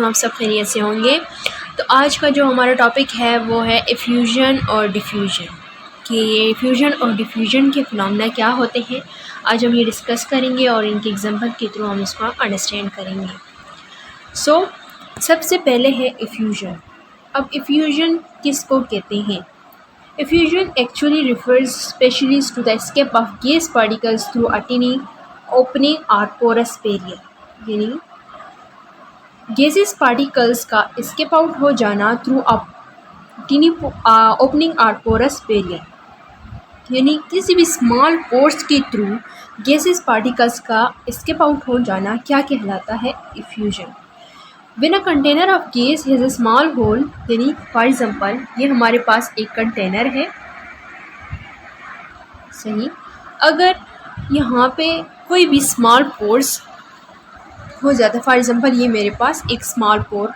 हूँ आप सब खैरियत से होंगे। तो आज का जो हमारा टॉपिक है वो है इफ्यूजन और डिफ्यूजन, कि ये इफ्यूजन और डिफ्यूजन के फिनोमेना क्या होते हैं। आज हम ये डिस्कस करेंगे और इनके एग्जांपल के थ्रू हम इसको अंडरस्टैंड करेंगे। सबसे पहले है इफ्यूजन। अब इफ्यूजन किसको कहते हैं? Effusion actually refers specially to the escape of gas particles through a tiny opening or porous barrier, यानी गैसेस पार्टिकल्स का escape out हो जाना थ्रू अ टीनी ओपनिंग और पोरस बेरियर, यानी किसी भी स्मॉल पोर्स के थ्रू गैसेस पार्टिकल्स का escape out हो जाना क्या कहलाता है? Effusion. When a container of gas has a small hole, यानी फॉर एग्जाम्पल ये हमारे पास एक कंटेनर है, सही। अगर यहाँ पे कोई भी स्मॉल पोर्स हो जाता है, फॉर एग्जाम्पल ये मेरे पास एक स्मॉल पोर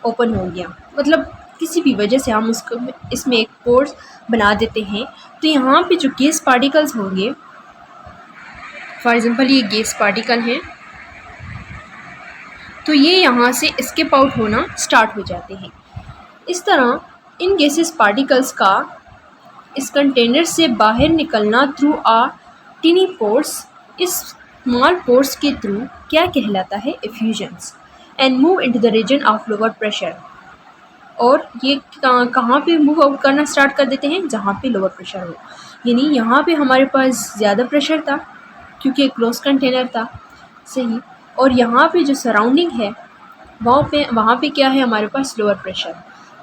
ओपन हो गया, मतलब किसी भी वजह से हम उसको इसमें एक पोर्स बना देते हैं, तो यहाँ पे जो गैस पार्टिकल्स होंगे, फॉर एग्जाम्पल ये गैस पार्टिकल हैं, तो ये यहाँ से एस्केप आउट होना स्टार्ट हो जाते हैं। इस तरह इन गैसेस पार्टिकल्स का इस कंटेनर से बाहर निकलना थ्रू आ टिनी पोर्स, इस स्मॉल पोर्स के थ्रू क्या कहलाता है? Effusions. And move into the region of lower pressure, और ये कहाँ पे मूव आउट करना स्टार्ट कर देते हैं? जहाँ पे लोअर प्रेशर हो, यानी यहाँ पे हमारे पास ज़्यादा प्रेशर था क्योंकि एक क्लोज कंटेनर था, सही। और यहाँ पे जो सराउंडिंग है वहाँ पे क्या है? हमारे पास लोअर प्रेशर।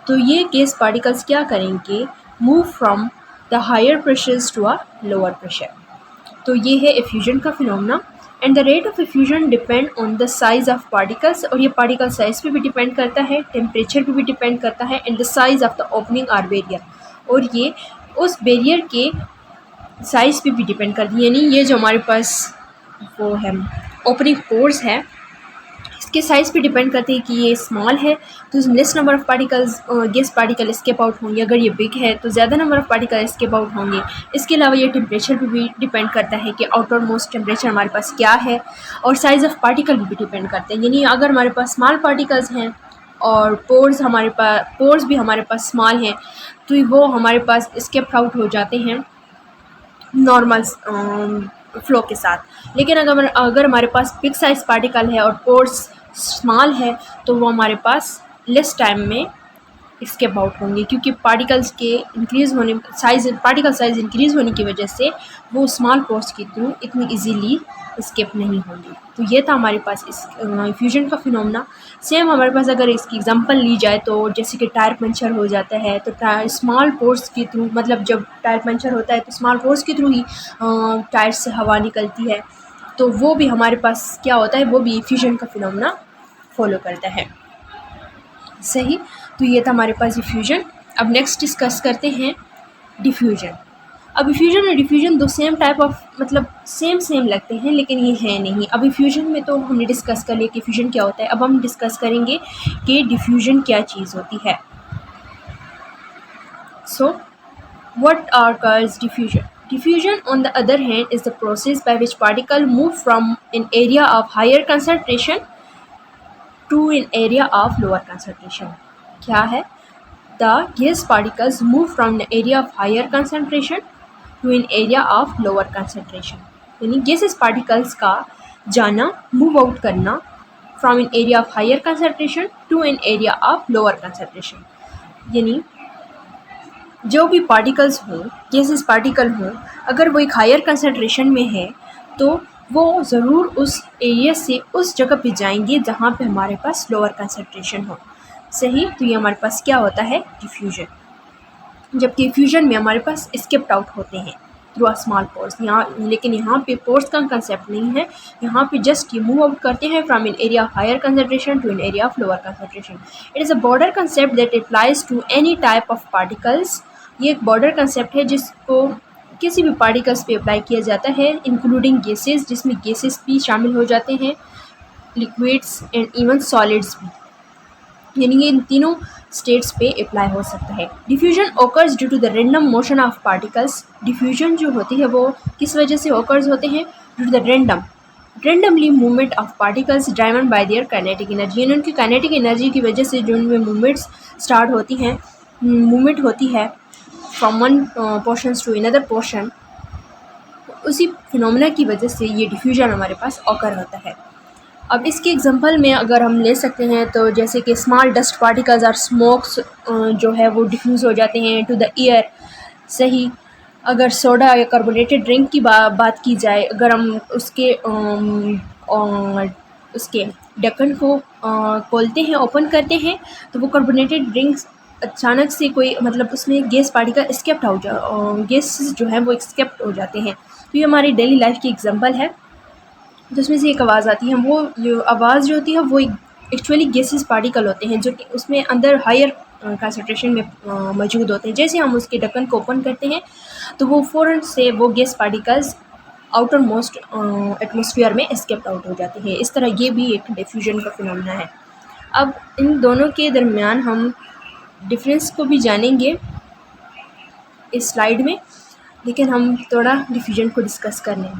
तो ये गैस पार्टिकल्स क्या करेंगे? Move from the higher pressures to a lower pressure. तो ये है इफ्यूजन का phenomena. And the rate of effusion depend on the size of particles, और ये पार्टिकल साइज पे भी डिपेंड करता है, टेम्परेचर पे भी डिपेंड करता है, and the size of the opening or barrier, और ये उस बेरियर के साइज़ पे भी डिपेंड करती है। यानी ये जो हमारे पास वो है ओपनिंग पोर्स है, इसके साइज़ पे डिपेंड करती है कि ये स्मॉल है तो less number of particles gas particle escape out होंगे, अगर ये बिग है तो ज़्यादा number of particle escape out होंगे। इसके अलावा ये टेम्परेचर पे भी डिपेंड करता है कि आउटर मोस्ट टेम्परेचर हमारे पास क्या है, और साइज़ ऑफ पार्टिकल भी डिपेंड करते हैं। यानी अगर हमारे पास स्मॉल पार्टिकल्स हैं और पोर्स भी हमारे पास स्मॉल हैं, तो वो हमारे पास एस्केप आउट हो जाते हैं नॉर्मल फ्लो के साथ। लेकिन अगर हमारे पास बिग साइज पार्टिकल है और पोर्स स्मॉल है, तो वो हमारे पास लेस टाइम में एस्केप आउट होंगे, क्योंकि पार्टिकल साइज इंक्रीज़ होने की वजह से वो स्मॉल पोर्स के थ्रू इतनी इजीली एस्केप नहीं होंगे। तो ये था हमारे पास इस इफ्यूजन का फिनोमेना। सेम हमारे पास अगर इसकी एग्जांपल ली जाए तो जैसे कि टायर पंचर हो जाता है, तो स्मॉल पोर्स के थ्रू, मतलब जब टायर पंचर होता है तो स्मॉल पोर्स के थ्रू ही टायर से हवा निकलती है, तो वो भी हमारे पास क्या होता है? वो भी इफ्यूजन का फिनोमेना फॉलो करता है, सही। तो ये था हमारे पास इफ्यूजन। अब नेक्स्ट डिस्कस करते हैं डिफ्यूजन। अब इफ्यूजन और डिफ्यूजन दो सेम टाइप ऑफ, मतलब सेम लगते हैं, लेकिन ये है नहीं। अब इफ्यूजन में तो हमने डिस्कस कर लिया कि इफ्यूजन क्या होता है, अब हम डिस्कस करेंगे कि डिफ्यूजन क्या चीज़ होती है। So what occurs diffusion? Diffusion, on the other hand, is the process by which particles move from an area of higher concentration to an area of lower concentration. क्या है? The gas particles move from an area of higher concentration to an area of lower concentration. यानी gases particles का जाना, move out करना from an area of higher concentration to an area of lower concentration. यानी जो भी particles हों, gases particle हों, अगर वो एक हायर कंसंट्रेशन में है तो वो ज़रूर उस एरिया से उस जगह पे जाएंगे जहाँ पे हमारे पास लोअर कंसंट्रेशन हो, सही। तो ये हमारे पास क्या होता है? डिफ्यूजन। जबकि इफ्यूजन में हमारे पास एस्केप्ड आउट होते हैं थ्रू अ स्मॉल पोर्स, लेकिन यहाँ पे पोर्स का कंसेप्ट नहीं है, यहाँ पे जस्ट ये मूव आउट करते हैं from an area of higher concentration to an area of lower concentration. It is a broader concept that applies to any type of particles. ये एक बॉर्डर कंसेप्ट है जिसको किसी भी पार्टिकल्स पे अप्लाई किया जाता है, इंक्लूडिंग गैसेस, जिसमें गैसेस भी शामिल हो जाते हैं, लिक्विड्स एंड इवन सॉलिड्स भी, यानी ये इन तीनों स्टेट्स पे अप्लाई हो सकता है। Diffusion occurs due to the random motion of particles. Diffusion जो होती है वो किस वजह से ओकर्स होते हैं? Due to the random randomly movement of particles driven by their kinetic energy, यानी उनकी काइनेटिक एनर्जी की वजह से जो उनमें मूवमेंट्स स्टार्ट होती हैं, मूवमेंट होती है from one portion to another portion, उसी फिनोमेना की वजह से ये डिफ्यूजन हमारे पास ऑकर होता है। अब इसके एग्जांपल में अगर हम ले सकते हैं तो जैसे कि स्मॉल डस्ट पार्टिकल्स और स्मोक्स जो है वो डिफ्यूज़ हो जाते हैं टू द एयर। सही, अगर सोडा या कार्बोनेटेड ड्रिंक की बात की जाए, अगर हम उसके ढक्कन को खोलते हैं, ओपन करते हैं, तो वो कार्बोनेटेड ड्रिंक्स अचानक से कोई मतलब उसमें गैस पार्टिकल एस्केप्ट हो गैस जो है वो एस्केप्ट हो जाते हैं। तो ये हमारी डेली लाइफ की एग्जांपल है। तो उसमें से एक आवाज़ आती है, वो जो आवाज़ जो होती है वो एक्चुअली गैसेस पार्टिकल होते हैं जो कि उसमें अंदर हायर कंसंट्रेशन में मौजूद होते हैं। जैसे हम उसके ढक्कन को ओपन करते हैं तो वो फ़ौरन से वो gas particles outer most atmosphere में एस्केप आउट हो जाते हैं। इस तरह ये भी एक डिफ्यूजन का फिनोमेना है। अब इन दोनों के दरमियान हम डिफरेंस को भी जानेंगे इस स्लाइड में, लेकिन हम थोड़ा डिफ्यूजन को डिस्कस कर लें।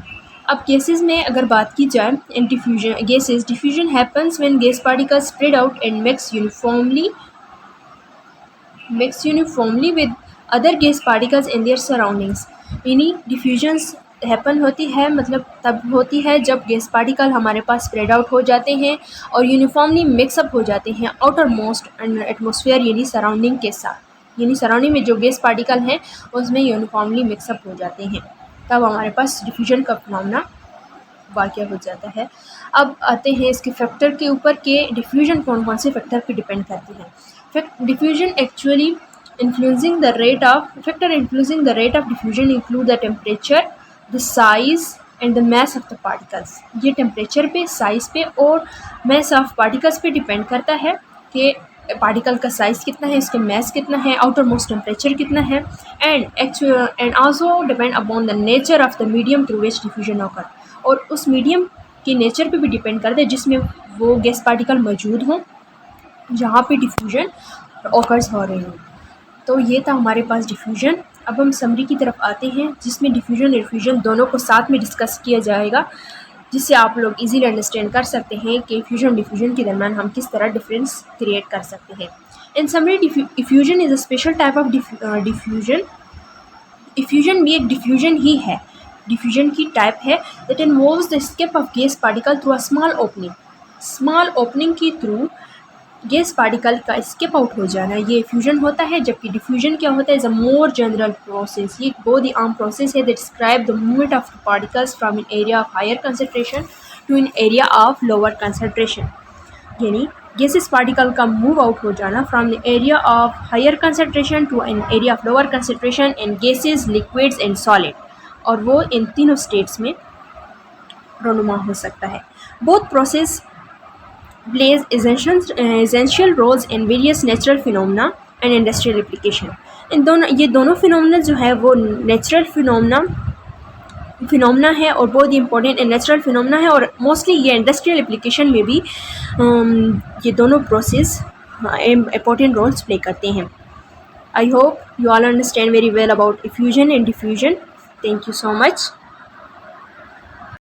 अब गैसेस में अगर बात की जाए in diffusion gases, diffusion happens when gas particles spread out and mix uniformly with other gas particles in their surroundings. यानी डिफ्यूजन्स हैपन होती है मतलब तब होती है जब गैस पार्टिकल हमारे पास स्प्रेड आउट हो जाते हैं और यूनिफॉर्मली मिक्सअप हो जाते हैं आउटर मोस्ट एटमॉस्फेयर यानी सराउंडिंग के साथ। यानी सराउंडिंग में जो गैस पार्टिकल हैं उसमें यूनिफॉर्मली मिक्सअप हो जाते हैं, तब हमारे पास डिफ्यूजन का फिनोमेना वाक़या हो जाता है। अब आते हैं इसके फैक्टर के ऊपर कि डिफ्यूजन कौन कौन से फैक्टर पे डिपेंड करती है। Diffusion actually influencing the rate of diffusion include the temperature, the size and the mass of the particles। ये टेम्परेचर पे, साइज़ पे और mass of particles पे डिपेंड करता है कि पार्टिकल का साइज़ कितना है, इसके mass कितना है, आउटर मोस्ट टेम्परेचर कितना है, and also depend upon the nature of the medium through which diffusion occur। और उस मीडियम के नेचर पे भी डिपेंड करता है जिसमें वो गैस पार्टिकल मौजूद हों जहाँ पे डिफ्यूजन ऑकर्स हो रहे हों। तो ये था हमारे पास डिफ्यूजन। अब हम समरी की तरफ आते हैं जिसमें डिफ्यूजन और डिफ्यूजन दोनों को साथ में डिस्कस किया जाएगा, जिससे आप लोग इजीली अंडरस्टैंड कर सकते हैं कि फ्यूजन डिफ्यूजन के दरम्यान हम किस तरह डिफरेंस क्रिएट कर सकते हैं। इन summary diffusion is a special type of diffusion. Diffusion भी एक डिफ्यूजन ही है, डिफ्यूजन की टाइप है that involves the escape of gas particle through a small opening के थ्रू गैस पार्टिकल का एस्केप आउट हो जाना, ये फ्यूजन होता है। जबकि डिफ्यूजन क्या होता है, is a more general process. ये बहुत ही आम प्रोसेस है that describe the movement of particles from an area of higher concentration to an area of lower concentration. यानी गैसेस पार्टिकल का मूव आउट हो जाना from the area of higher concentration to an area of lower concentration in gases, liquids and solid, और वो इन तीनों states में रोनुमा हो सकता है। Both process plays essential roles in various natural phenomena and industrial application। ये दोनों फिनोमेना जो है वो नेचुरल फिनोमेना है और बहुत ही इंपॉर्टेंट नेचुरल फिनोमेना है, और मोस्टली ये इंडस्ट्रियल एप्लीकेशन में भी ये दोनों प्रोसेस इंपॉर्टेंट रोल्स प्ले करते हैं। I hope you all understand very well about effusion and diffusion. Thank you so much.